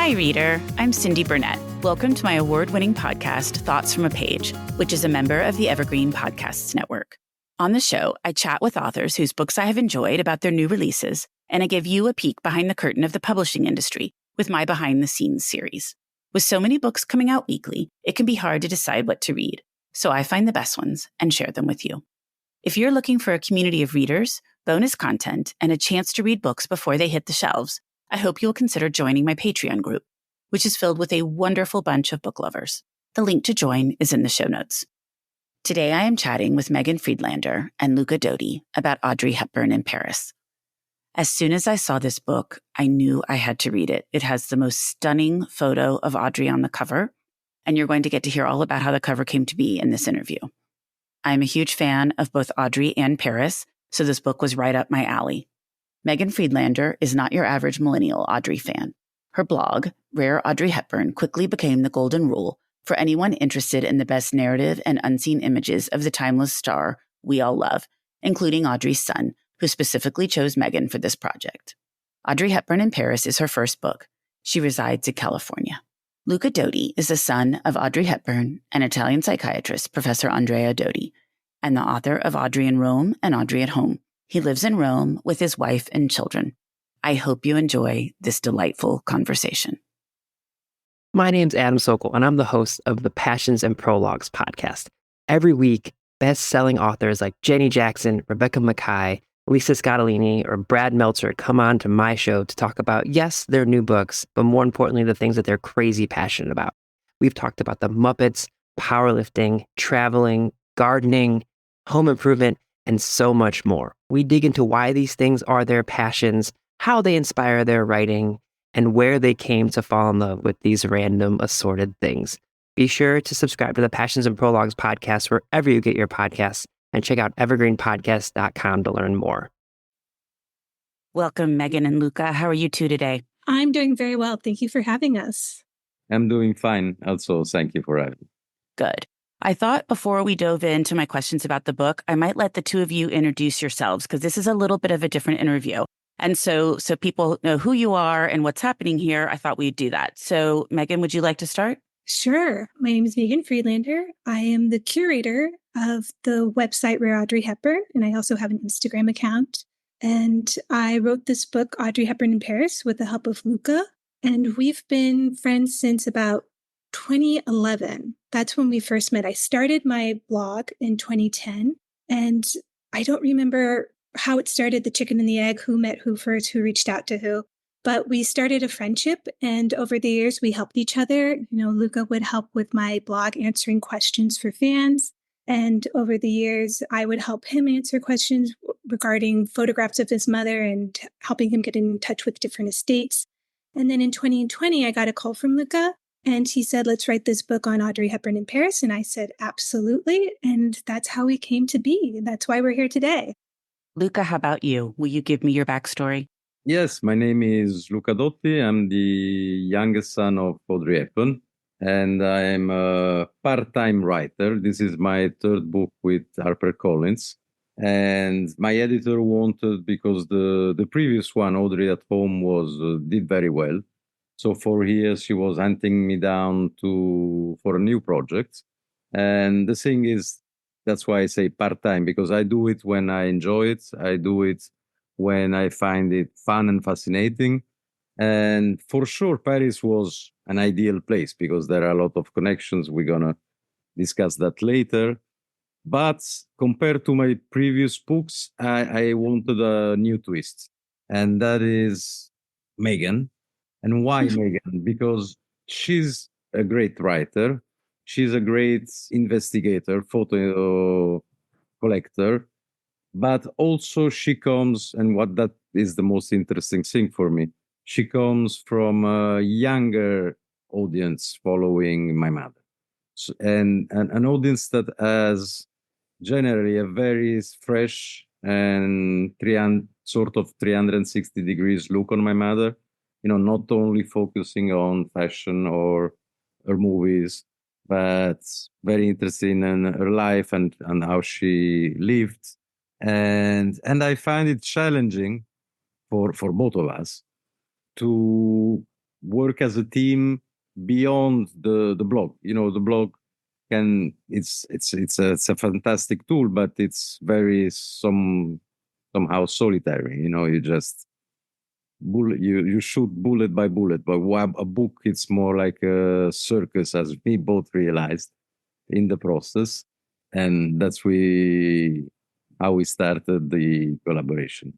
Hi, reader. I'm Cindy Burnett. Welcome to my award-winning podcast, Thoughts from a Page, which is a member of the Evergreen Podcasts Network. On the show, I chat with authors whose books I have enjoyed about their new releases, and I give you a peek behind the curtain of the publishing industry with my Behind the Scenes series. With so many books coming out weekly, it can be hard to decide what to read, so I find the best ones and share them with you. If you're looking for a community of readers, bonus content, and a chance to read books before they hit the shelves, I hope you'll consider joining my Patreon group, which is filled with a wonderful bunch of book lovers. The link to join is in the show notes. Today, I am chatting with Meghan Friedlander and Luca Dotti about Audrey Hepburn in Paris. As soon as I saw this book, I knew I had to read it. It has the most stunning photo of Audrey on the cover, and you're going to get to hear all about how the cover came to be in this interview. I'm a huge fan of both Audrey and Paris, so this book was right up my alley. Meghan Friedlander is not your average millennial Audrey fan. Her blog, Rare Audrey Hepburn, quickly became the golden rule for anyone interested in the best narrative and unseen images of the timeless star we all love, including Audrey's son, who specifically chose Meghan for this project. Audrey Hepburn in Paris is her first book. She resides in California. Luca Dotti is the son of Audrey Hepburn and Italian psychiatrist Professor Andrea Dotti, and the author of Audrey in Rome and Audrey at Home. He lives in Rome with his wife and children. I hope you enjoy this delightful conversation. My name's Adam Sokol, and I'm the host of the Passions and Prologues podcast. Every week, best-selling authors like Jenny Jackson, Rebecca Mackay, Lisa Scottolini, or Brad Meltzer come on to my show to talk about, yes, their new books, but more importantly, the things that they're crazy passionate about. We've talked about the Muppets, powerlifting, traveling, gardening, home improvement, and so much more. We dig into why these things are their passions, how they inspire their writing, and where they came to fall in love with these random assorted things. Be sure to subscribe to the Passions and Prologues podcast wherever you get your podcasts, and check out evergreenpodcast.com to learn more. Welcome, Meghan and Luca. How are you two today? I'm doing very well. Thank you for having us. I'm doing fine. Also, thank you for having me. Good. I thought before we dove into my questions about the book, I might let the two of you introduce yourselves, because this is a little bit of a different interview. And so people know who you are and what's happening here. I thought we'd do that. So Meghan, would you like to start? Sure. My name is Meghan Friedlander. I am the curator of the website Rare Audrey Hepburn, and I also have an Instagram account. And I wrote this book, Audrey Hepburn in Paris, with the help of Luca. And we've been friends since about 2011. That's when we first met. I started my blog in 2010, and I don't remember how it started, the chicken and the egg, who met who first, who reached out to who. But we started a friendship, and over the years, we helped each other. You know, Luca would help with my blog answering questions for fans. And over the years, I would help him answer questions regarding photographs of his mother and helping him get in touch with different estates. And then in 2020, I got a call from Luca, and he said, let's write this book on Audrey Hepburn in Paris. And I said, absolutely. And that's how we came to be. That's why we're here today. Luca, how about you? Will you give me your backstory? Yes, my name is Luca Dotti. I'm the youngest son of Audrey Hepburn, and I'm a part-time writer. This is my third book with HarperCollins. And my editor wanted, because the previous one, Audrey at Home, did very well. So for years, she was hunting me down for a new project. And the thing is, that's why I say part-time, because I do it when I enjoy it. I do it when I find it fun and fascinating. And for sure, Paris was an ideal place because there are a lot of connections. We're going to discuss that later. But compared to my previous books, I wanted a new twist. And that is Meghan. And why Meghan? Because she's a great writer. She's a great investigator, photo collector. But also she comes, and what that is the most interesting thing for me, she comes from a younger audience following my mother. So, and an audience that has generally a very fresh and 360 degrees look on my mother, you know, not only focusing on fashion or her movies, but very interested in her life and how she lived. And I find it challenging for both of us to work as a team beyond the blog. The blog it's a fantastic tool, but it's very somehow solitary. You just you shoot bullet by bullet. But a book, it's more like a circus, as we both realized in the process, and that's how we started the collaboration.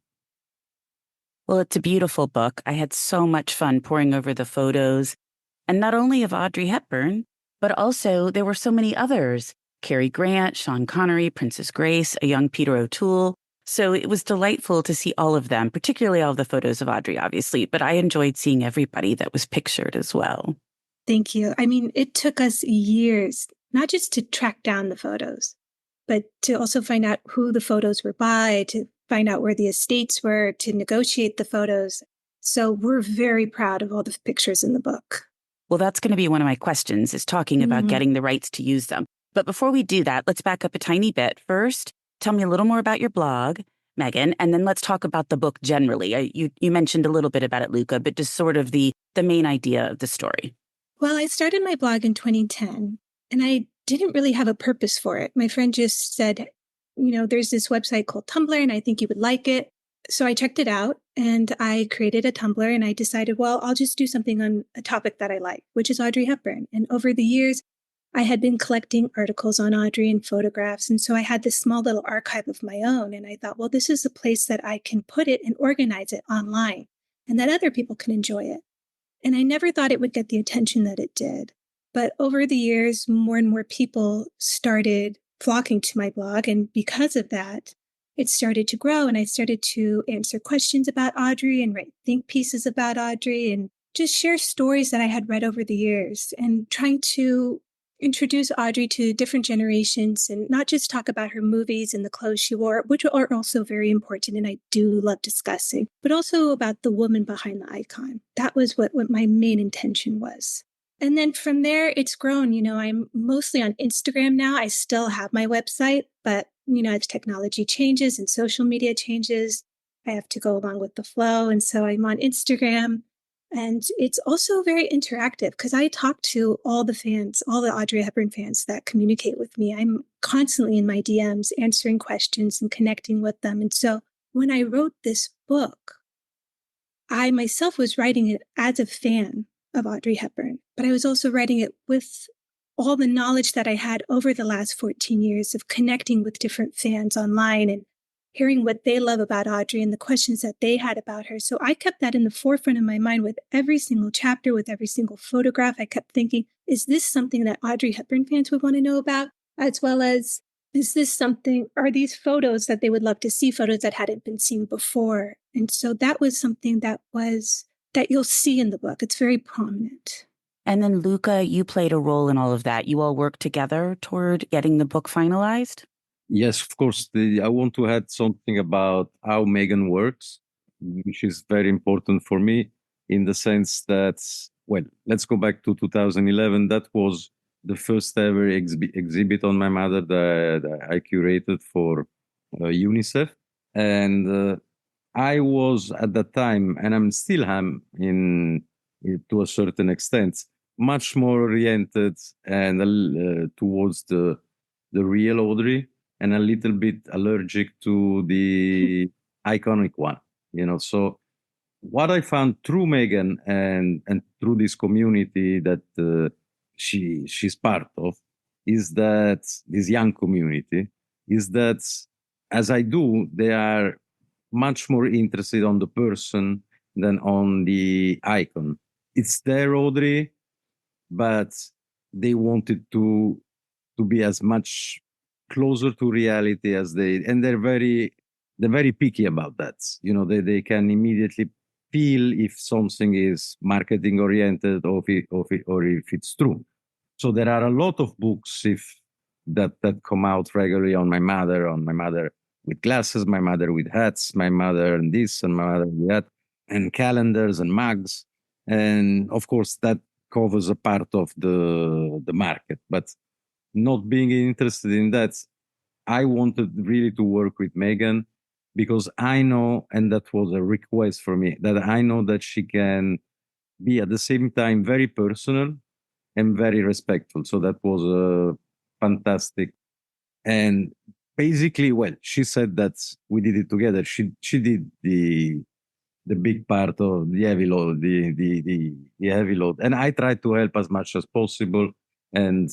Well, it's a beautiful book. I had so much fun poring over the photos, and not only of Audrey Hepburn, but also there were so many others: Cary Grant, Sean Connery, Princess Grace, a young Peter O'Toole. So it was delightful to see all of them, particularly all the photos of Audrey, obviously, but I enjoyed seeing everybody that was pictured as well. Thank you. I mean, it took us years, not just to track down the photos, but to also find out who the photos were by, to find out where the estates were, to negotiate the photos. So we're very proud of all the pictures in the book. Well, that's going to be one of my questions, is talking about getting the rights to use them. But before we do that, let's back up a tiny bit. First, tell me a little more about your blog, Meghan, and then let's talk about the book generally. You mentioned a little bit about it, Luca, but just sort of the main idea of the story. Well, I started my blog in 2010, and I didn't really have a purpose for it. My friend just said, there's this website called Tumblr, and I think you would like it. So I checked it out, and I created a Tumblr, and I decided, well, I'll just do something on a topic that I like, which is Audrey Hepburn. And over the years, I had been collecting articles on Audrey and photographs. And so I had this small little archive of my own. And I thought, well, this is a place that I can put it and organize it online and that other people can enjoy it. And I never thought it would get the attention that it did. But over the years, more and more people started flocking to my blog. And because of that, it started to grow. And I started to answer questions about Audrey and write think pieces about Audrey and just share stories that I had read over the years and trying to introduce Audrey to different generations and not just talk about her movies and the clothes she wore, which are also very important and I do love discussing, but also about the woman behind the icon. That was what my main intention was. And then from there, it's grown. I'm mostly on Instagram now. I still have my website, but, as technology changes and social media changes, I have to go along with the flow. And so I'm on Instagram. And it's also very interactive because I talk to all the fans, all the Audrey Hepburn fans that communicate with me. I'm constantly in my DMs answering questions and connecting with them. And so when I wrote this book, I myself was writing it as a fan of Audrey Hepburn, but I was also writing it with all the knowledge that I had over the last 14 years of connecting with different fans online and hearing what they love about Audrey and the questions that they had about her. So I kept that in the forefront of my mind with every single chapter, with every single photograph. I kept thinking, is this something that Audrey Hepburn fans would want to know about? As well as, are these photos that they would love to see, photos that hadn't been seen before? And so that was something that you'll see in the book. It's very prominent. And then, Luca, you played a role in all of that. You all worked together toward getting the book finalized? Yes, of course. I want to add something about how Meghan works, which is very important for me in the sense that, let's go back to 2011. That was the first ever exhibit on my mother that I curated for UNICEF. And I was at that time, and I'm still to a certain extent, much more oriented and towards the real Audrey, and a little bit allergic to the iconic one, So what I found through Meghan and through this community that she's part of is that this young community is that, as I do, they are much more interested on the person than on the icon. It's their Audrey, but they wanted to be as much closer to reality as they're very picky about that. They can immediately feel if something is marketing oriented or if it's true. So there are a lot of books that come out regularly on my mother with glasses, my mother with hats, my mother and this and my mother with that, and calendars and mugs. And of course that covers a part of the market, but not being interested in that, I wanted really to work with Meghan because I know, and that was a request for me, that I know that she can be at the same time very personal and very respectful. So that was fantastic. And basically, well, she said that we did it together. She did the big part of the heavy load, the heavy load, and I tried to help as much as possible. And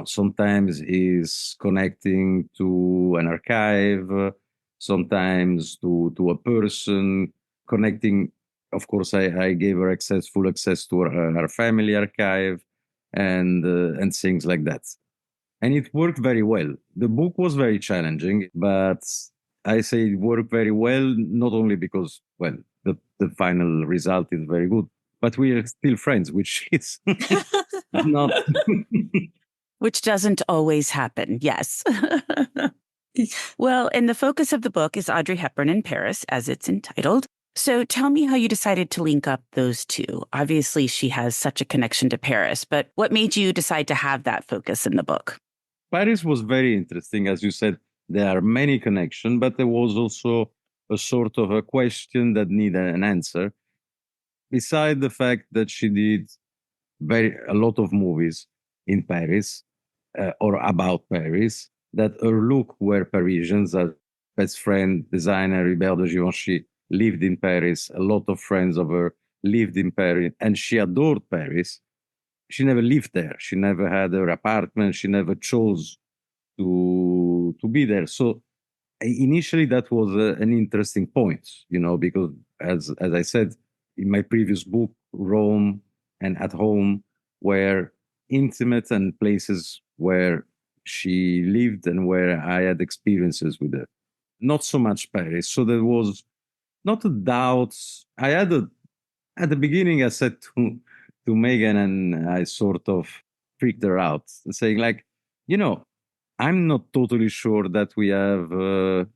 sometimes is connecting to an archive, sometimes to a person, connecting. Of course, I gave her full access to her family archive, and things like that. And it worked very well. The book was very challenging, but I say it worked very well, not only because, well, the final result is very good, but we are still friends, which is not. Which doesn't always happen, yes. Well, and the focus of the book is Audrey Hepburn in Paris, as it's entitled. So tell me how you decided to link up those two. Obviously, she has such a connection to Paris, but what made you decide to have that focus in the book? Paris was very interesting. As you said, there are many connections, but there was also a sort of a question that needed an answer. Beside the fact that she did a lot of movies in Paris or about Paris, that her look were Parisians. Her best friend, designer Hubert de Givenchy, lived in Paris. A lot of friends of her lived in Paris, and she adored Paris. She never lived there. She never had her apartment. She never chose to be there. So initially, that was an interesting point, because as I said in my previous book, Rome and At Home were intimate and places where she lived and where I had experiences with her. Not so much Paris. So there was not a doubt. At the beginning, I said to Meghan, and I sort of freaked her out, saying like, I'm not totally sure that we have a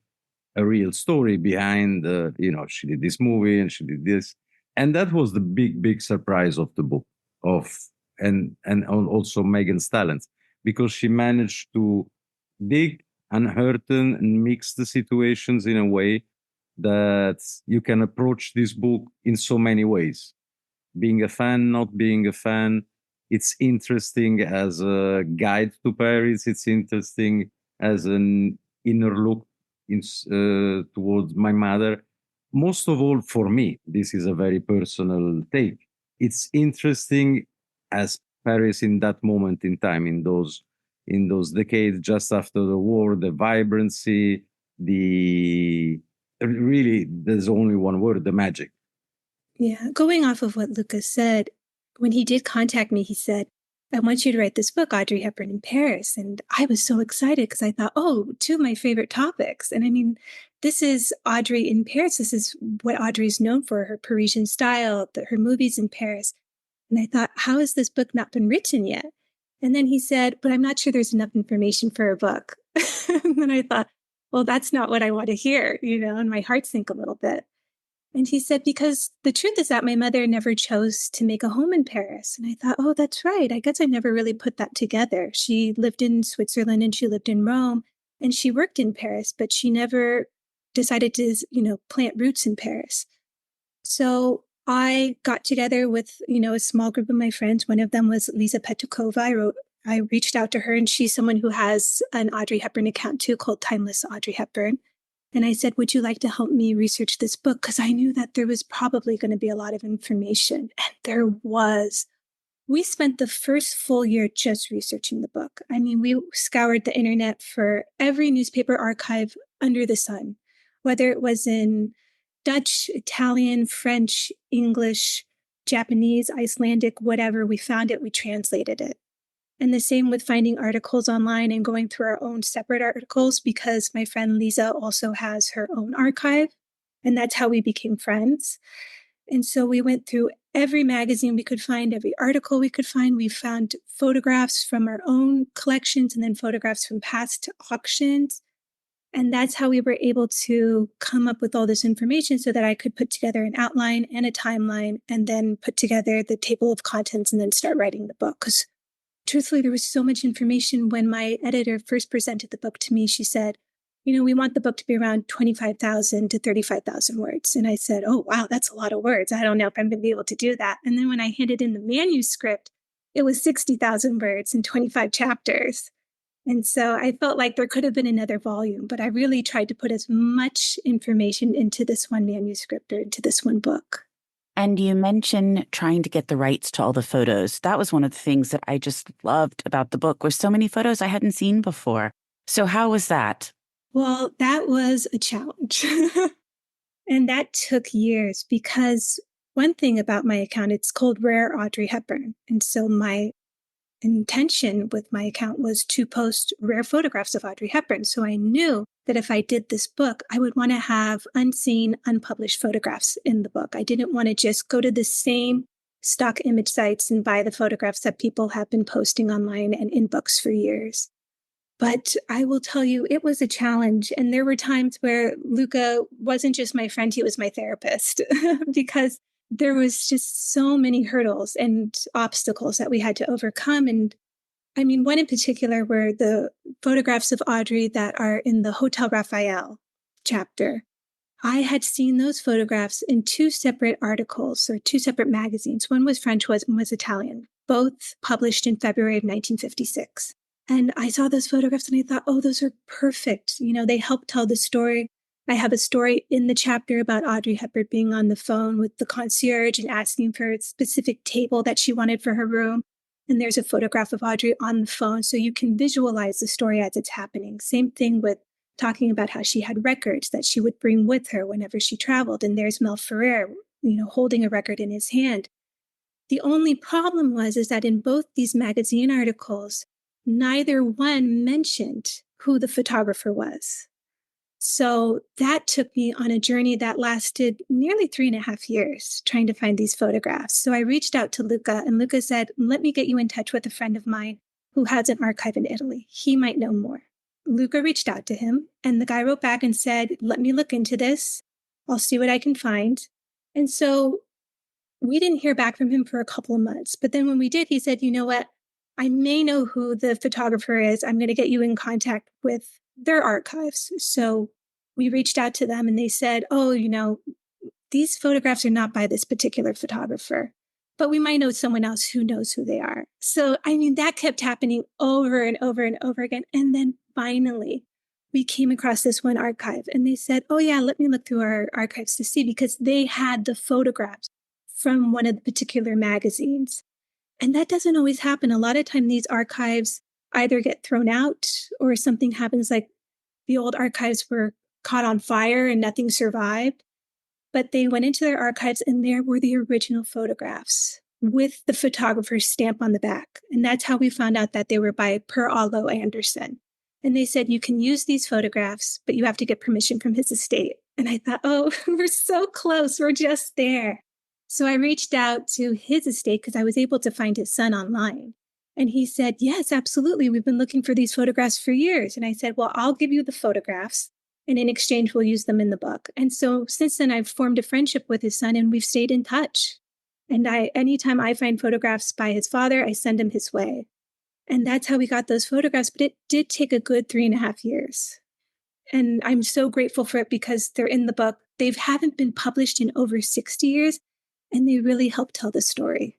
real story behind, she did this movie and she did this. And that was the big surprise of the book, and also Meghan's talent, because she managed to dig, unhurten, and mix the situations in a way that you can approach this book in so many ways. Being a fan, not being a fan, it's interesting as a guide to Paris. It's interesting as an inner look towards my mother. Most of all, for me, this is a very personal take. It's interesting as Paris in that moment in time, in those decades just after the war, the vibrancy, really, there's only one word: the magic. Yeah, going off of what Luca said, when he did contact me, he said, I want you to write this book, Audrey Hepburn in Paris. And I was so excited because I thought, oh, two of my favorite topics. And I mean, this is Audrey in Paris. This is what Audrey is known for, her Parisian style, her movies in Paris. And I thought, how has this book not been written yet? And then he said, but I'm not sure there's enough information for a book. And then I thought, well, that's not what I want to hear, and my heart sank a little bit. And he said, because the truth is that my mother never chose to make a home in Paris. And I thought, oh, that's right. I guess I never really put that together. She lived in Switzerland and she lived in Rome and she worked in Paris, but she never decided to, plant roots in Paris. So I got together with, a small group of my friends. One of them was Lisa Petukova. I reached out to her, and she's someone who has an Audrey Hepburn account too called Timeless Audrey Hepburn. And I said, would you like to help me research this book? Because I knew that there was probably going to be a lot of information. And there was. We spent the first full year just researching the book. I mean, we scoured the internet for every newspaper archive under the sun, whether it was in Dutch, Italian, French, English, Japanese, Icelandic, whatever. We found it, we translated it. And the same with finding articles online and going through our own separate articles, because my friend Lisa also has her own archive. And that's how we became friends. And so we went through every magazine we could find, every article we could find. We found photographs from our own collections and then photographs from past auctions. And that's how we were able to come up with all this information so that I could put together an outline and a timeline and then put together the table of contents and then start writing the book. Because truthfully, there was so much information. When my editor first presented the book to me, she said, we want the book to be around 25,000 to 35,000 words. And I said, oh, wow, that's a lot of words. I don't know if I'm going to be able to do that. And then when I handed in the manuscript, it was 60,000 words and 25 chapters. And so I felt like there could have been another volume, but I really tried to put as much information into this one manuscript or into this one book. And you mentioned trying to get the rights to all the photos. That was one of the things that I just loved about the book, was so many photos I hadn't seen before. So how was that? Well, that was a challenge. And that took years because one thing about my account, it's called Rare Audrey Hepburn. And so my intention with my account was to post rare photographs of Audrey Hepburn. So I knew that if I did this book, I would want to have unseen, unpublished photographs in the book. I didn't want to just go to the same stock image sites and buy the photographs that people have been posting online and in books for years. But I will tell you, it was a challenge. And there were times where Luca wasn't just my friend, he was my therapist because there was just so many hurdles and obstacles that we had to overcome. And I mean, one in particular were the photographs of Audrey that are in the Hotel Raphael chapter. I had seen those photographs in two separate articles or two separate magazines. One was French, one was Italian, both published in February of 1956. And I saw those photographs and I thought, oh, those are perfect. They help tell the story. I have a story in the chapter about Audrey Hepburn being on the phone with the concierge and asking for a specific table that she wanted for her room. And there's a photograph of Audrey on the phone. So you can visualize the story as it's happening. Same thing with talking about how she had records that she would bring with her whenever she traveled. And there's Mel Ferrer, holding a record in his hand. The only problem is that in both these magazine articles, neither one mentioned who the photographer was. So that took me on a journey that lasted nearly 3.5 years trying to find these photographs. So I reached out to Luca, and Luca said, let me get you in touch with a friend of mine who has an archive in Italy. He might know more. Luca reached out to him, and the guy wrote back and said, let me look into this. I'll see what I can find. And so we didn't hear back from him for a couple of months. But then when we did, he said, you know what? I may know who the photographer is. I'm going to get you in contact with their archives. So we reached out to them and they said, oh, these photographs are not by this particular photographer, but we might know someone else who knows who they are. So, that kept happening over and over and over again. And then finally, we came across this one archive and they said, oh yeah, let me look through our archives to see, because they had the photographs from one of the particular magazines. And that doesn't always happen. A lot of time these archives either get thrown out or something happens, like the old archives were caught on fire and nothing survived. But they went into their archives and there were the original photographs with the photographer's stamp on the back. And that's how we found out that they were by Per Allo Anderson. And they said, you can use these photographs, but you have to get permission from his estate. And I thought, oh, we're so close. We're just there. So I reached out to his estate because I was able to find his son online. And he said, yes, absolutely. We've been looking for these photographs for years. And I said, well, I'll give you the photographs, and in exchange, we'll use them in the book. And so since then, I've formed a friendship with his son and we've stayed in touch. And anytime I find photographs by his father, I send him his way. And that's how we got those photographs. But it did take a good 3.5 years. And I'm so grateful for it because they're in the book. They haven't been published in over 60 years. And they really help tell the story.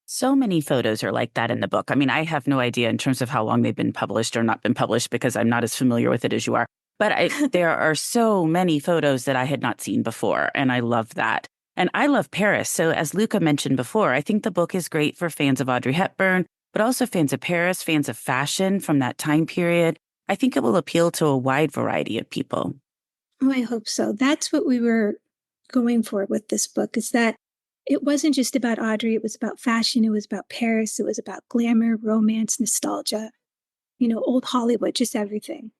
So many photos are like that in the book. I have no idea in terms of how long they've been published or not been published because I'm not as familiar with it as you are. But there are so many photos that I had not seen before, and I love that. And I love Paris. So as Luca mentioned before, I think the book is great for fans of Audrey Hepburn, but also fans of Paris, fans of fashion from that time period. I think it will appeal to a wide variety of people. Oh, I hope so. That's what we were going for with this book, is that it wasn't just about Audrey. It was about fashion. It was about Paris. It was about glamour, romance, nostalgia, old Hollywood, just everything.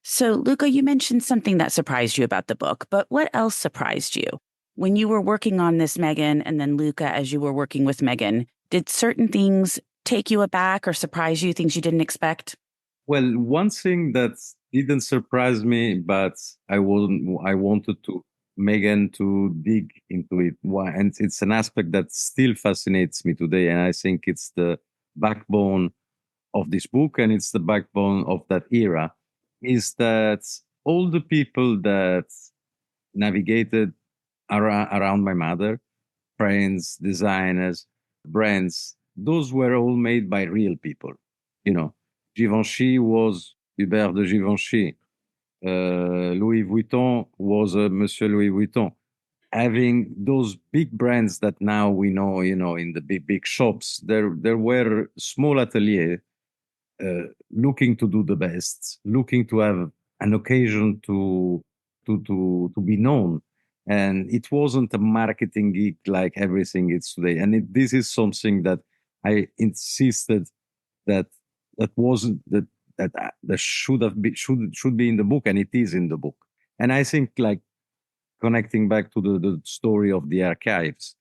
So, Luca, you mentioned something that surprised you about the book, but what else surprised you? When you were working on this, Meghan, and then Luca, as you were working with Meghan, did certain things take you aback or surprise you, things you didn't expect? Well, one thing that didn't surprise me, but I wanted to Meghan to dig into it. And it's an aspect that still fascinates me today. And I think it's the backbone of this book and it's the backbone of that era, is that all the people that navigated around my mother, friends, designers, brands, those were all made by real people. You know, Givenchy was Hubert de Givenchy. Louis Vuitton was Monsieur Louis Vuitton. Having those big brands that now we know, in the big shops, there were small ateliers looking to do the best, looking to have an occasion to be known. And it wasn't a marketing geek like everything is today. And this is something that I insisted that wasn't that should be in the book, and it is in the book. And I think, like, connecting back to the story of the archives,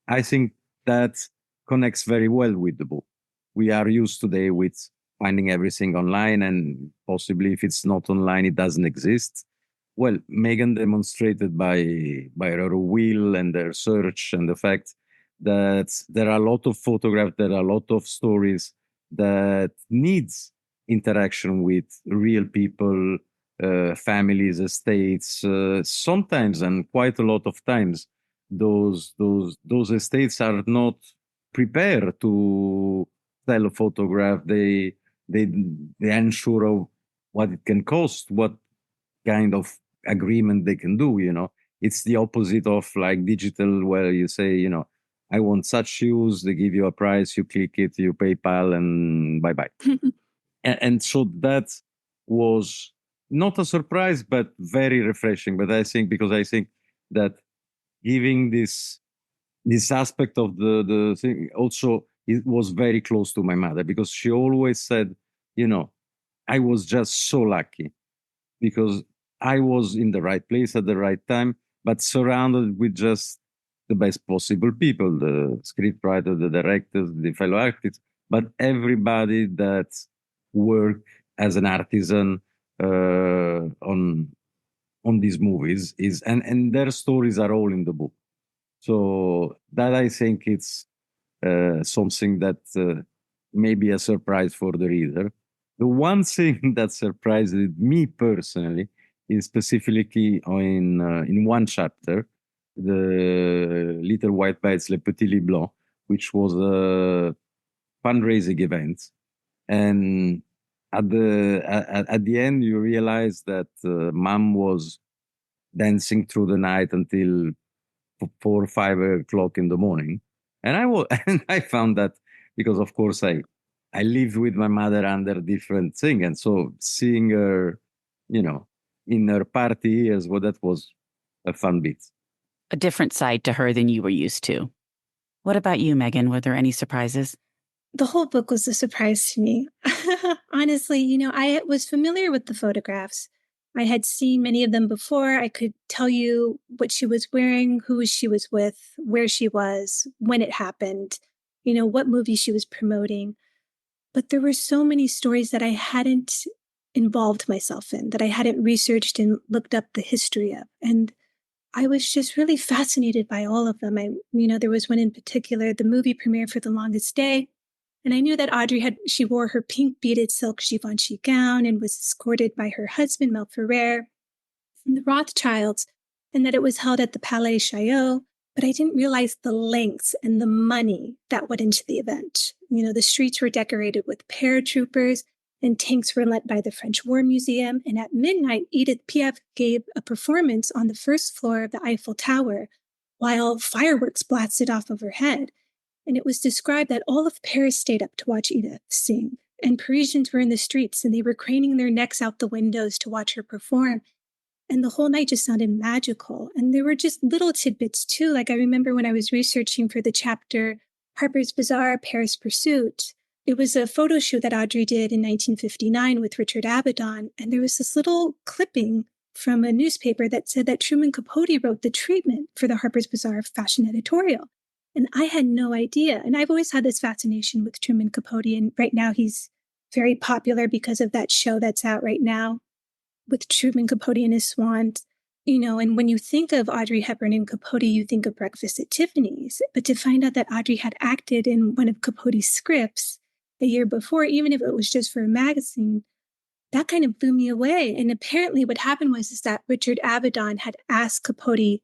I think that connects very well with the book. We are used today with finding everything online, and possibly if it's not online, it doesn't exist. Well, Meghan demonstrated by her will and their search and the fact that there are a lot of photographs, there are a lot of stories that needs interaction with real people, families, estates. Sometimes, and quite a lot of times, those estates are not prepared to sell a photograph. They're unsure of what it can cost, what kind of agreement they can do. It's the opposite of like digital, where you say, I want such shoes, they give you a price, you click it, you PayPal, and bye bye. And so that was not a surprise, but very refreshing. But I think that giving this aspect of the thing also, it was very close to my mother, because she always said, I was just so lucky because I was in the right place at the right time, but surrounded with just the best possible people, the scriptwriter, the directors, the fellow artists, but everybody that worked as an artisan on these movies and their stories are all in the book. So that, I think, it's something that may be a surprise for the reader. The one thing that surprised me personally is specifically in one chapter, the Little White Bites, Les Petits Lits Blancs, which was a fundraising event. And at the end, you realize that mom was dancing through the night until 4 or 5 o'clock in the morning. And I found that, because of course I lived with my mother under different thing. And so seeing her, in her party years, well, that was a fun bit. A different side to her than you were used to. What about you, Meghan? Were there any surprises? The whole book was a surprise to me. Honestly, I was familiar with the photographs. I had seen many of them before. I could tell you what she was wearing, who she was with, where she was, when it happened, what movie she was promoting. But there were so many stories that I hadn't involved myself in, that I hadn't researched and looked up the history of. And I was just really fascinated by all of them. There was one in particular, the movie premiere for The Longest Day. And I knew that Audrey she wore her pink beaded silk Givenchy gown and was escorted by her husband, Mel Ferrer, from the Rothschilds, and that it was held at the Palais Chaillot. But I didn't realize the lengths and the money that went into the event. The streets were decorated with paratroopers, and tanks were lent by the French War Museum. And at midnight, Edith Piaf gave a performance on the first floor of the Eiffel Tower, while fireworks blasted off overhead. And it was described that all of Paris stayed up to watch Edith sing. And Parisians were in the streets, and they were craning their necks out the windows to watch her perform. And the whole night just sounded magical. And there were just little tidbits too. Like I remember when I was researching for the chapter Harper's Bazaar, Paris Pursuit, it was a photo shoot that Audrey did in 1959 with Richard Avedon. And there was this little clipping from a newspaper that said that Truman Capote wrote the treatment for the Harper's Bazaar fashion editorial. And I had no idea. And I've always had this fascination with Truman Capote. And right now he's very popular because of that show that's out right now with Truman Capote and his swans. And when you think of Audrey Hepburn and Capote, you think of Breakfast at Tiffany's. But to find out that Audrey had acted in one of Capote's scripts a year before, even if it was just for a magazine, that kind of blew me away. And apparently what happened was that Richard Avedon had asked Capote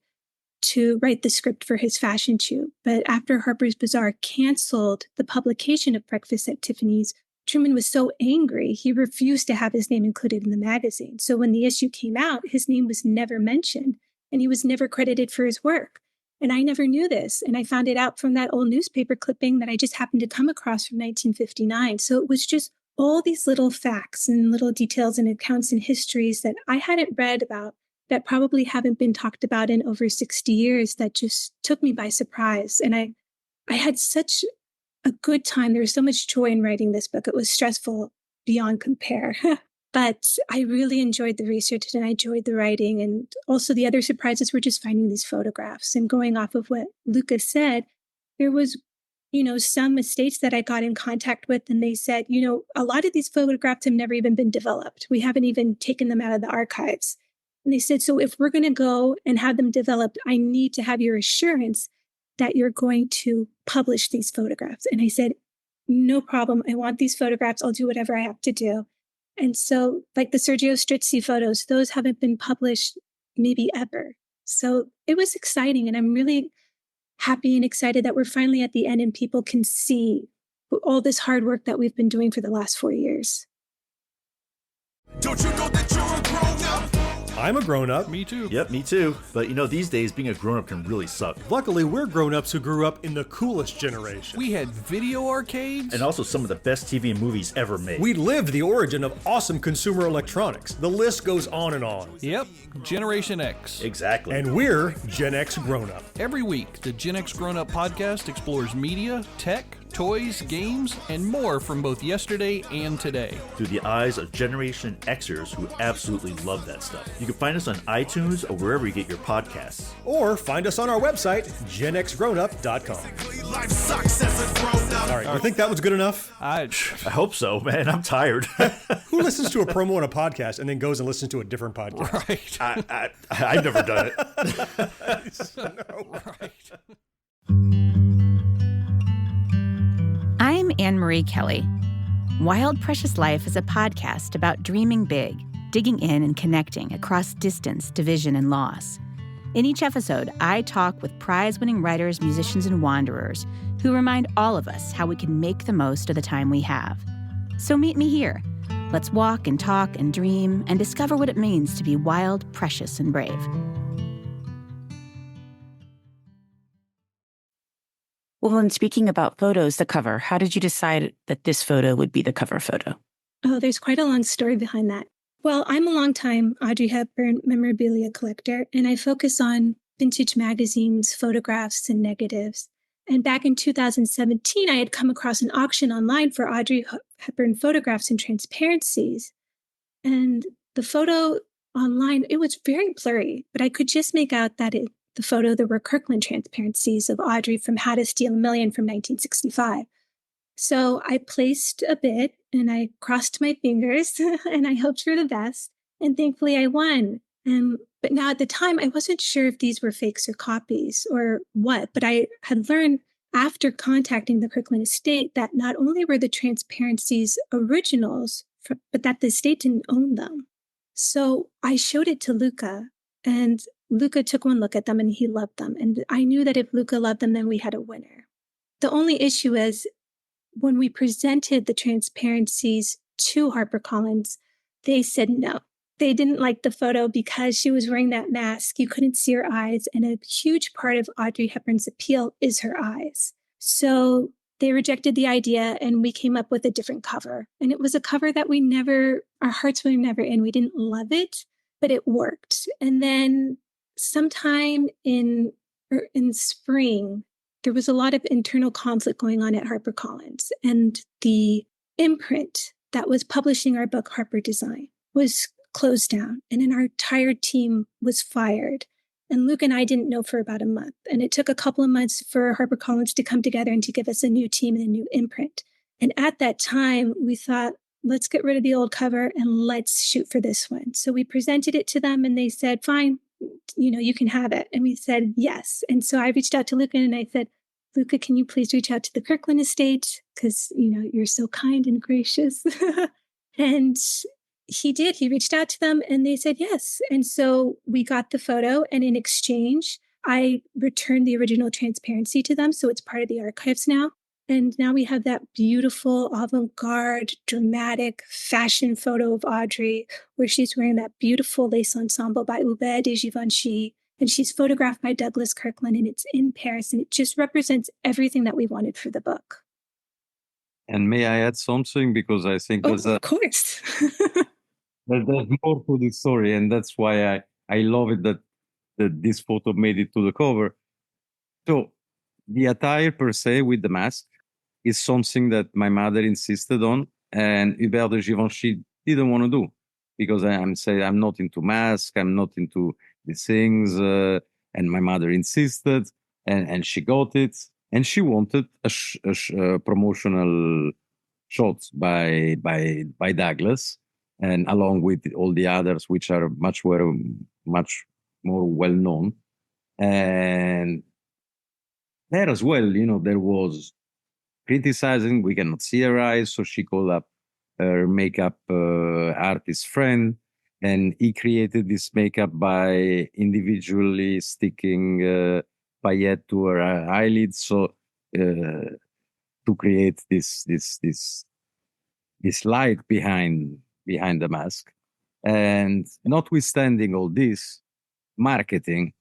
to write the script for his fashion shoot. But after Harper's Bazaar canceled the publication of Breakfast at Tiffany's, Truman was so angry, he refused to have his name included in the magazine. So when the issue came out, his name was never mentioned and he was never credited for his work. And I never knew this. And I found it out from that old newspaper clipping that I just happened to come across from 1959. So it was just all these little facts and little details and accounts and histories that I hadn't read about, that probably haven't been talked about in over 60 years, that just took me by surprise. And I had such a good time. There was so much joy in writing this book. It was stressful beyond compare. But I really enjoyed the research and I enjoyed the writing. And also the other surprises were just finding these photographs. And going off of what Luca said, there was, some estates that I got in contact with, and they said, a lot of these photographs have never even been developed. We haven't even taken them out of the archives. And they said, so if we're going to go and have them developed, I need to have your assurance that you're going to publish these photographs. And I said, no problem. I want these photographs. I'll do whatever I have to do. And so like the Sergio Strizzi photos, those haven't been published maybe ever. So it was exciting. And I'm really happy and excited that we're finally at the end and people can see all this hard work that we've been doing for the last 4 years. Don't you know that you're a grown-up? I'm a grown-up. Me too. Yep, me too. But these days being a grown-up can really suck. Luckily, we're grown-ups who grew up in the coolest generation. We had video arcades. And also some of the best TV and movies ever made. We lived the origin of awesome consumer electronics. The list goes on and on. Yep, Generation X. Exactly. And we're Gen X grown-up. Every week, the Gen X Grown Up podcast explores media, tech, toys, games, and more from both yesterday and today. Through the eyes of Generation Xers who absolutely love that stuff. You can find us on iTunes or wherever you get your podcasts. Or find us on our website, genxgrownup.com. Life sucks as a grown-up. All right, you think that was good enough? I hope so, man. I'm tired. Who listens to a promo on a podcast and then goes and listens to a different podcast? Right. I've never done it. Right. I'm Anne-Marie Kelly. Wild Precious Life is a podcast about dreaming big, digging in and connecting across distance, division, and loss. In each episode, I talk with prize-winning writers, musicians, and wanderers who remind all of us how we can make the most of the time we have. So meet me here. Let's walk and talk and dream and discover what it means to be wild, precious, and brave. Well, and speaking about photos, the cover, how did you decide that this photo would be the cover photo? Oh, there's quite a long story behind that. Well, I'm a longtime Audrey Hepburn memorabilia collector, and I focus on vintage magazines, photographs, and negatives. And back in 2017, I had come across an auction online for Audrey Hepburn photographs and transparencies. And the photo online, it was very blurry, but I could just make out that the photo, there were Kirkland transparencies of Audrey from How to Steal a Million from 1965. So I placed a bid and I crossed my fingers and I hoped for the best. And thankfully I won. But now at the time, I wasn't sure if these were fakes or copies or what, but I had learned after contacting the Kirkland estate that not only were the transparencies originals, but that the estate didn't own them. So I showed it to Luca, and Luca took one look at them and he loved them. And I knew that if Luca loved them, then we had a winner. The only issue is when we presented the transparencies to HarperCollins, they said no. They didn't like the photo because she was wearing that mask. You couldn't see her eyes. And a huge part of Audrey Hepburn's appeal is her eyes. So they rejected the idea and we came up with a different cover. And it was a cover that our hearts were never in. We didn't love it, but it worked. And then sometime in spring, there was a lot of internal conflict going on at HarperCollins. And the imprint that was publishing our book, Harper Design, was closed down. And then our entire team was fired. And Luke and I didn't know for about a month. And it took a couple of months for HarperCollins to come together and to give us a new team and a new imprint. And at that time, we thought, let's get rid of the old cover and let's shoot for this one. So we presented it to them and they said, fine, you can have it. And we said, yes. And so I reached out to Luca and I said, Luca, can you please reach out to the Kirkland estate? Because, you're so kind and gracious. And He did. He reached out to them and they said yes. And so we got the photo, and in exchange, I returned the original transparency to them. So it's part of the archives now. And now we have that beautiful, avant-garde, dramatic fashion photo of Audrey, where she's wearing that beautiful lace ensemble by Hubert de Givenchy. And she's photographed by Douglas Kirkland, and it's in Paris. And it just represents everything that we wanted for the book. And may I add something? Because I think of course. there's more to the story. And that's why I love it that this photo made it to the cover. So the attire per se with the mask is something that my mother insisted on, and Hubert de Givenchy didn't want to do, because I'm not into mask, I'm not into these things, and my mother insisted, and she got it, and she wanted a promotional shot by Douglas, and along with all the others, which are much more well known, and there as well, there was criticizing, we cannot see her eyes, so she called up her makeup artist friend, and he created this makeup by individually sticking paillette to her eyelids, so to create this light behind the mask. And notwithstanding all this, marketing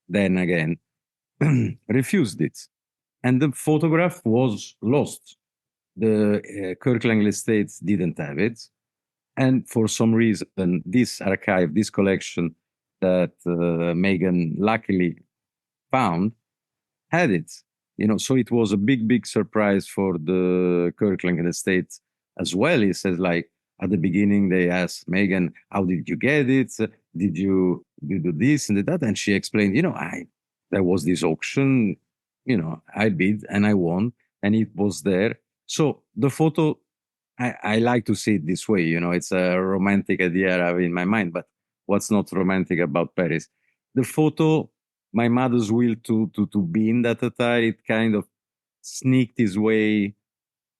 then again refused it. And the photograph was lost. The Kirkland estate didn't have it. And for some reason, this archive, this collection that Meghan luckily found, had it. So it was a big surprise for the Kirkland estate as well. He says, like, at the beginning, they asked Meghan, how did you get it? Did you do this and that? And she explained, there was this auction, I bid and I won, and it was there. So the photo, I like to see it this way, it's a romantic idea I have in my mind, but what's not romantic about Paris? The photo, my mother's will to be in that attire, it kind of sneaked its way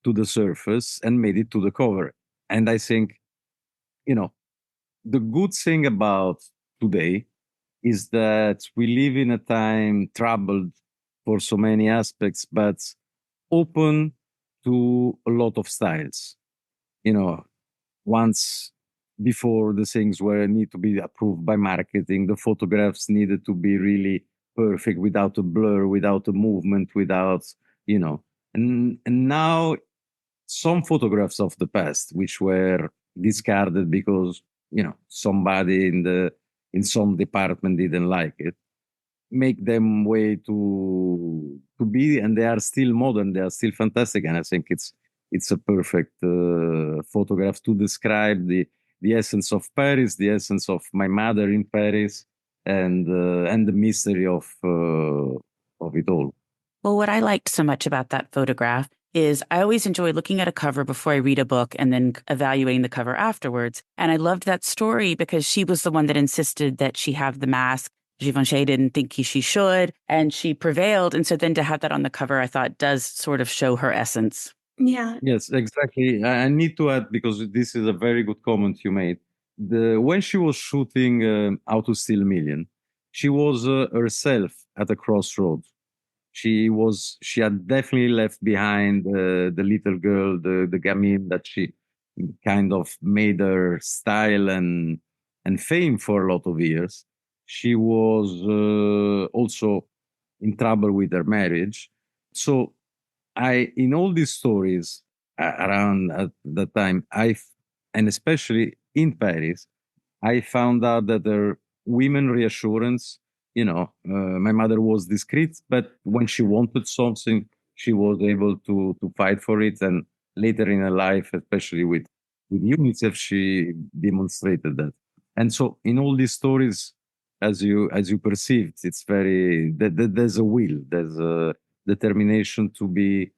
to the surface and made it to the cover. And I think, the good thing about today is that we live in a time troubled for so many aspects, but open to a lot of styles. Once before the things need to be approved by marketing, the photographs needed to be really perfect, without a blur, without a movement, without, and now some photographs of the past, which were discarded because, somebody in some department didn't like it, make them way to be, and they are still modern, they are still fantastic. And I think it's a perfect photograph to describe the essence of Paris, the essence of my mother in Paris, and the mystery of it all. Well, what I liked so much about that photograph is I always enjoy looking at a cover before I read a book and then evaluating the cover afterwards. And I loved that story because she was the one that insisted that she have the mask. Givenchy didn't think she should, and she prevailed. And so then to have that on the cover, I thought does sort of show her essence. Yeah. Yes, exactly. I need to add, because this is a very good comment you made. When she was shooting How to Steal a Million, she was herself at a crossroads. She had definitely left behind the little girl, the gamine that she kind of made her style and fame for a lot of years. She was also in trouble with her marriage. So in all these stories around at that time, and especially in Paris, I found out that her women reassurance, my mother was discreet, but when she wanted something, she was able to fight for it. And later in her life, especially with UNICEF, she demonstrated that. And so in all these stories, as you perceived, it's very, there's a will, there's a determination to be,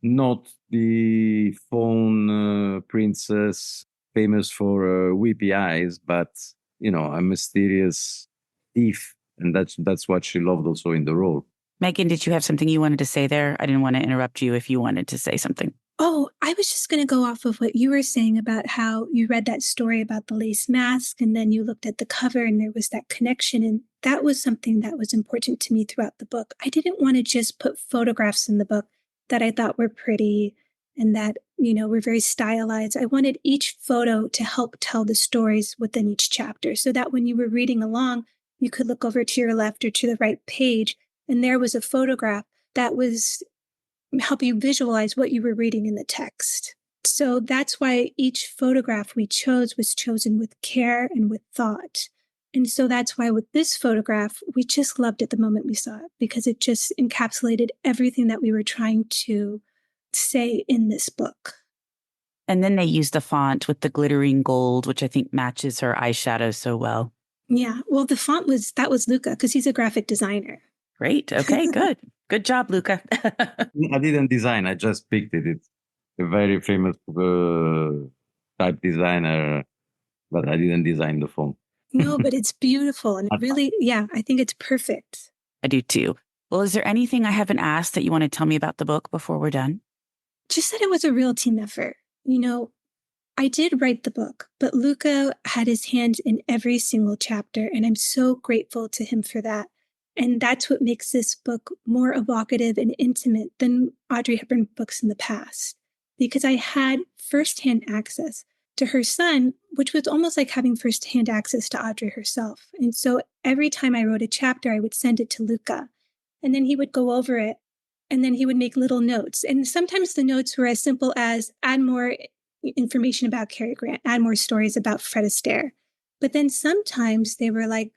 not the phone princess famous for weepy eyes, but, a mysterious thief. And that's what she loved also in the role. Meghan, did you have something you wanted to say there? I didn't want to interrupt you if you wanted to say something. Oh, I was just going to go off of what you were saying about how you read that story about the lace mask and then you looked at the cover and there was that connection. And that was something that was important to me throughout the book. I didn't want to just put photographs in the book that I thought were pretty and that, were very stylized. I wanted each photo to help tell the stories within each chapter so that when you were reading along, you could look over to your left or to the right page and there was a photograph that was help you visualize what you were reading in the text. So that's why each photograph we chose was chosen with care and with thought. And so that's why with this photograph, we just loved it the moment we saw it because it just encapsulated everything that we were trying to say in this book. And then they used the font with the glittering gold, which I think matches her eyeshadow so well. Yeah. Well, the font was Luca because he's a graphic designer. Great. Okay, good. Good job, Luca. I didn't design. I just picked it. It's a very famous type designer, but I didn't design the font. No, but it's beautiful. And really, I think it's perfect. I do too. Well, is there anything I haven't asked that you want to tell me about the book before we're done? Just that it was a real team effort. I did write the book, but Luca had his hand in every single chapter, and I'm so grateful to him for that. And that's what makes this book more evocative and intimate than Audrey Hepburn books in the past, because I had firsthand access to her son, which was almost like having firsthand access to Audrey herself. And so every time I wrote a chapter, I would send it to Luca, and then he would go over it, and then he would make little notes. And sometimes the notes were as simple as add more information about Cary Grant, add more stories about Fred Astaire. But then sometimes they were like,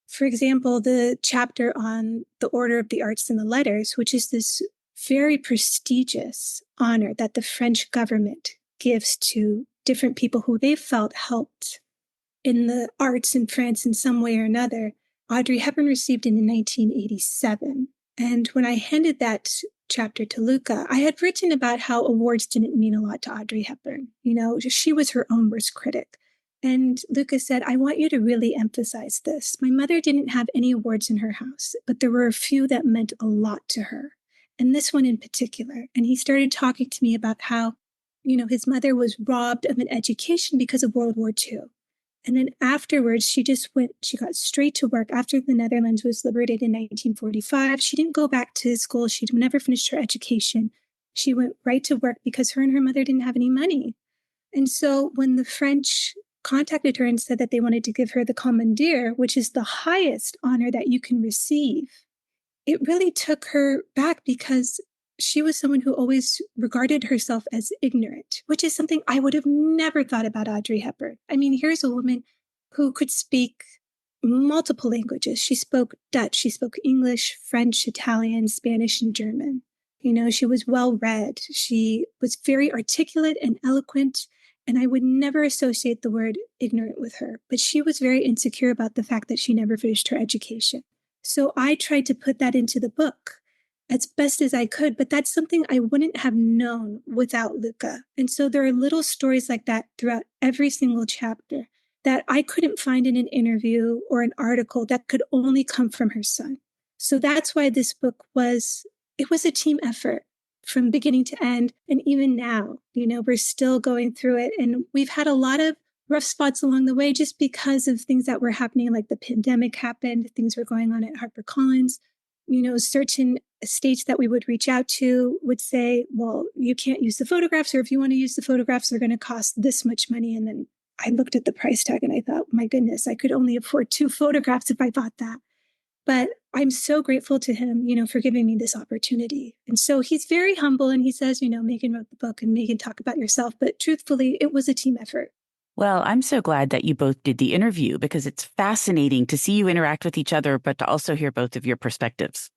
for example, the chapter on the Order of the Arts and the Letters, which is this very prestigious honor that the French government gives to different people who they felt helped in the arts in France in some way or another. Audrey Hepburn received it in 1987. And when I handed that chapter to Luca, I had written about how awards didn't mean a lot to Audrey Hepburn. She was her own worst critic. And Luca said, I want you to really emphasize this. My mother didn't have any awards in her house, but there were a few that meant a lot to her. And this one in particular. And he started talking to me about how, his mother was robbed of an education because of World War II. And then afterwards, she got straight to work. After the Netherlands was liberated in 1945, she didn't go back to school. She never finished her education. She went right to work because her and her mother didn't have any money. And so when the French contacted her and said that they wanted to give her the Commandeer, which is the highest honor that you can receive, it really took her back because she was someone who always regarded herself as ignorant, which is something I would have never thought about Audrey Hepburn. I mean, here's a woman who could speak multiple languages. She spoke Dutch, she spoke English, French, Italian, Spanish, and German. She was well-read. She was very articulate and eloquent. And I would never associate the word ignorant with her, but she was very insecure about the fact that she never finished her education. So I tried to put that into the book as best as I could, but that's something I wouldn't have known without Luca. And so there are little stories like that throughout every single chapter that I couldn't find in an interview or an article that could only come from her son. So that's why this book was a team effort. From beginning to end. And even now, we're still going through it. And we've had a lot of rough spots along the way just because of things that were happening, like the pandemic happened, things were going on at HarperCollins. Certain states that we would reach out to would say, well, you can't use the photographs, or if you want to use the photographs, they're going to cost this much money. And then I looked at the price tag and I thought, my goodness, I could only afford 2 photographs if I bought that. But I'm so grateful to him, for giving me this opportunity. And so he's very humble and he says, Meghan wrote the book and Meghan, talk about yourself. But truthfully, it was a team effort. Well, I'm so glad that you both did the interview because it's fascinating to see you interact with each other, but to also hear both of your perspectives.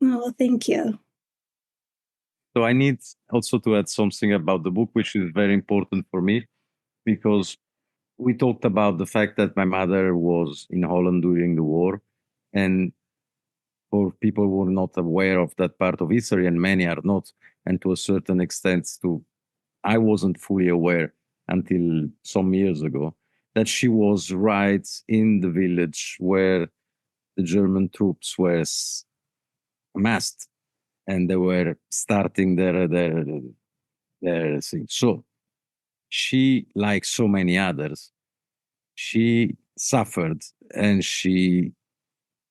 Oh, well, thank you. So I need also to add something about the book, which is very important for me, because we talked about the fact that my mother was in Holland during the war. And for people who are not aware of that part of history, and many are not, and to a certain extent, I wasn't fully aware until some years ago, that she was right in the village where the German troops were massed, and they were starting their their thing. So she, like so many others, she suffered and she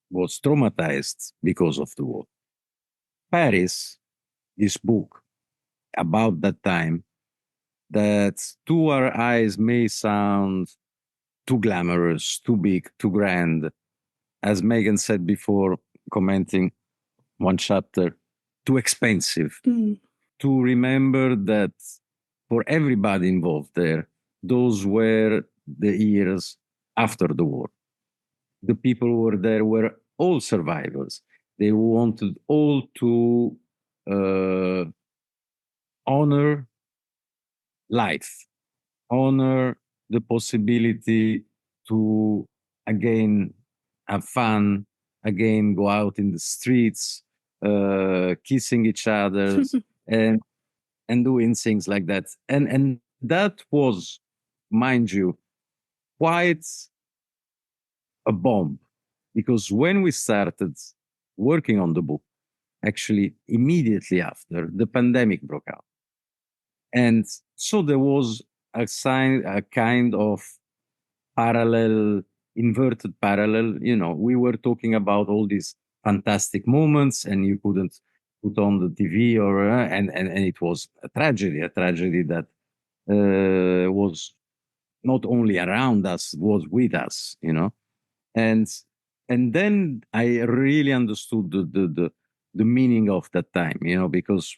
was traumatized because of the war. Paris, this book about that time, that to our eyes may sound too glamorous, too big, too grand. As Meghan said before, commenting one chapter, too expensive. To remember that for everybody involved there, those were the years after the war. The people who were there were all survivors. They wanted all to honor life, honor the possibility to again have fun, again go out in the streets, kissing each other, and doing things like that. And that was, mind you, quite a bomb, because when we started working on the book, actually immediately after, the pandemic broke out. And so there was a kind of parallel, inverted parallel. We were talking about all these fantastic moments, and you couldn't put on the TV, and it was a tragedy that was not only around us, was with us, and then I really understood the meaning of that time, because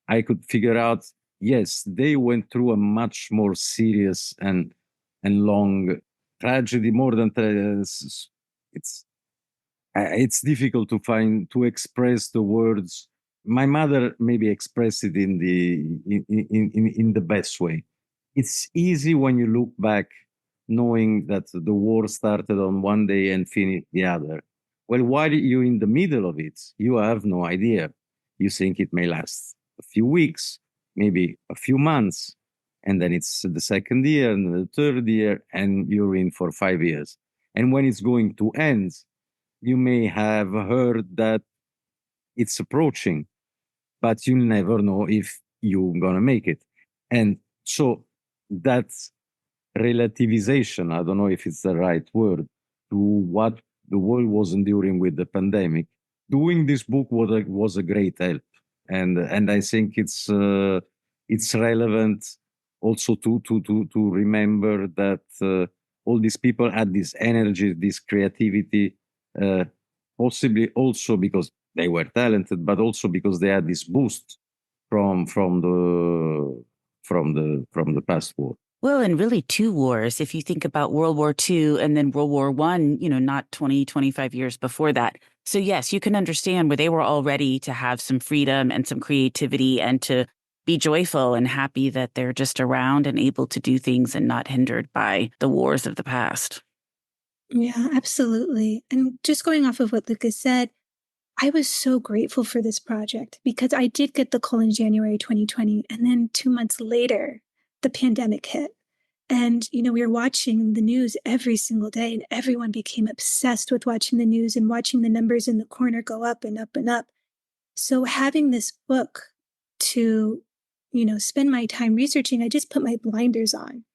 I could figure out, yes, they went through a much more serious and long tragedy, more than it's difficult to express the words. My mother maybe expressed it in the best way. It's easy when you look back, knowing that the war started on one day and finished the other. Well, while you're in the middle of it, you have no idea. You think it may last a few weeks, maybe a few months, and then it's the second year and the third year, and you're in for 5 years. And when it's going to end, you may have heard that it's approaching, but you never know if you're going to make it. And so that's relativization, I don't know if it's the right word, to what the world was enduring with the pandemic. Doing this book was a great help. And I think it's relevant also to remember that all these people had this energy, this creativity, possibly also because they were talented, but also because they had this boost from the past war. Well, and really two wars. If you think about World War II and then World War I, not 20, 25 years before that. So yes, you can understand where they were all ready to have some freedom and some creativity and to be joyful and happy that they're just around and able to do things and not hindered by the wars of the past. Yeah, absolutely. And just going off of what Luca said, I was so grateful for this project because I did get the call in January 2020. And then 2 months later, the pandemic hit. And, we were watching the news every single day, and everyone became obsessed with watching the news and watching the numbers in the corner go up and up and up. So having this book to, spend my time researching, I just put my blinders on.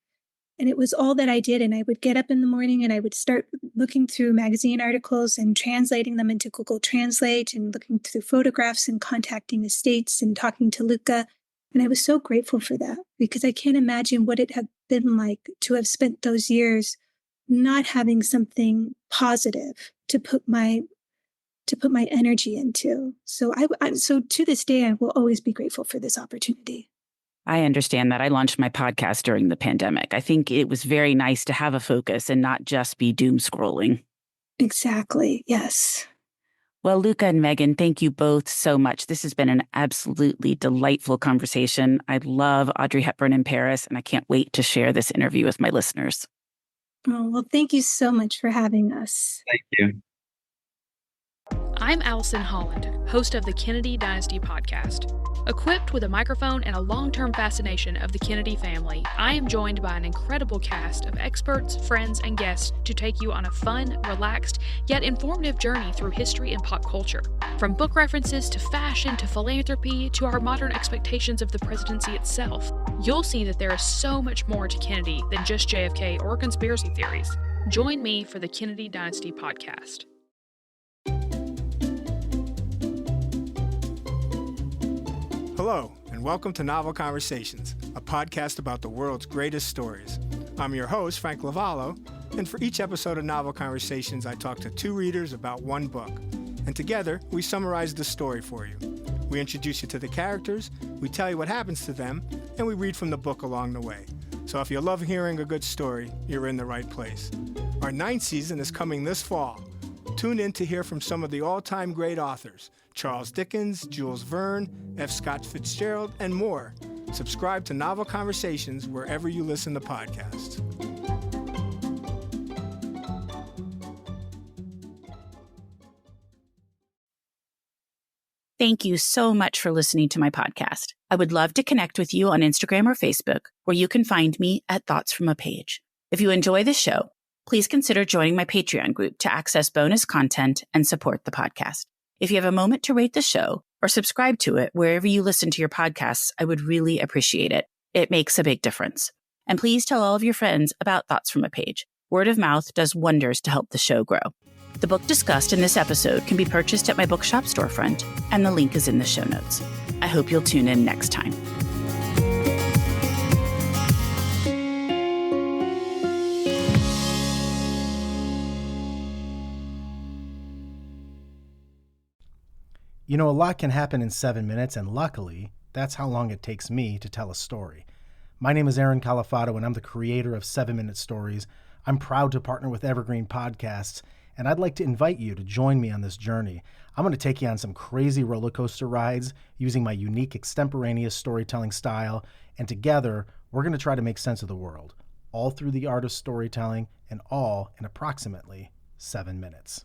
And it was all that I did. And I would get up in the morning and I would start looking through magazine articles and translating them into Google Translate and looking through photographs and contacting estates and talking to Luca. And I was so grateful for that because I can't imagine what it had been like to have spent those years not having something positive to put my energy into. So so to this day, I will always be grateful for this opportunity. I understand that. I launched my podcast during the pandemic. I think it was very nice to have a focus and not just be doom scrolling. Exactly. Yes. Well, Luca and Meghan, thank you both so much. This has been an absolutely delightful conversation. I love Audrey Hepburn in Paris, and I can't wait to share this interview with my listeners. Oh, well, thank you so much for having us. Thank you. I'm Allison Holland, host of the Kennedy Dynasty podcast. Equipped with a microphone and a long-term fascination of the Kennedy family, I am joined by an incredible cast of experts, friends, and guests to take you on a fun, relaxed, yet informative journey through history and pop culture. From book references to fashion to philanthropy to our modern expectations of the presidency itself, you'll see that there is so much more to Kennedy than just JFK or conspiracy theories. Join me for the Kennedy Dynasty podcast. Hello, and welcome to Novel Conversations, a podcast about the world's greatest stories. I'm your host, Frank Lavallo, and for each episode of Novel Conversations, I talk to two readers about one book. And together, we summarize the story for you. We introduce you to the characters, we tell you what happens to them, and we read from the book along the way. So if you love hearing a good story, you're in the right place. Our 9th season is coming this fall. Tune in to hear from some of the all-time great authors, Charles Dickens, Jules Verne, F. Scott Fitzgerald, and more. Subscribe to Novel Conversations wherever you listen to podcasts. Thank you so much for listening to my podcast. I would love to connect with you on Instagram or Facebook, where you can find me at Thoughts from a Page. If you enjoy the show, please consider joining my Patreon group to access bonus content and support the podcast. If you have a moment to rate the show or subscribe to it wherever you listen to your podcasts, I would really appreciate it. It makes a big difference. And please tell all of your friends about Thoughts from a Page. Word of mouth does wonders to help the show grow. The book discussed in this episode can be purchased at my bookshop storefront, and the link is in the show notes. I hope you'll tune in next time. You know, a lot can happen in 7 minutes, and luckily, that's how long it takes me to tell a story. My name is Aaron Califato, and I'm the creator of 7-Minute Stories. I'm proud to partner with Evergreen Podcasts, and I'd like to invite you to join me on this journey. I'm going to take you on some crazy roller coaster rides using my unique extemporaneous storytelling style, and together, we're going to try to make sense of the world, all through the art of storytelling, and all in approximately 7 minutes.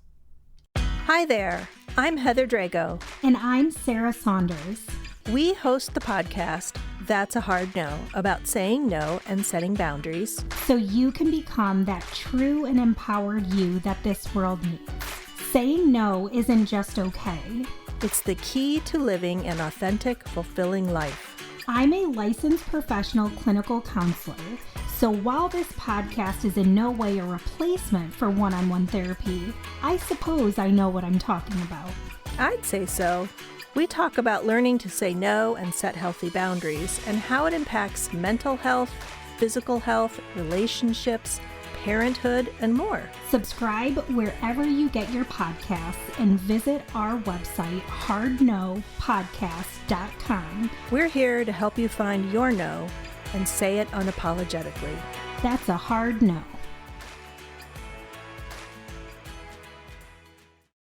Hi there, I'm Heather Drago. And I'm Sarah Saunders. We host the podcast, That's a Hard No, about saying no and setting boundaries. So you can become that true and empowered you that this world needs. Saying no isn't just okay. It's the key to living an authentic, fulfilling life. I'm a licensed professional clinical counselor. So while this podcast is in no way a replacement for one-on-one therapy, I suppose I know what I'm talking about. I'd say so. We talk about learning to say no and set healthy boundaries and how it impacts mental health, physical health, relationships, parenthood, and more. Subscribe wherever you get your podcasts and visit our website, hardnopodcast.com. We're here to help you find your no and say it unapologetically. That's a hard no.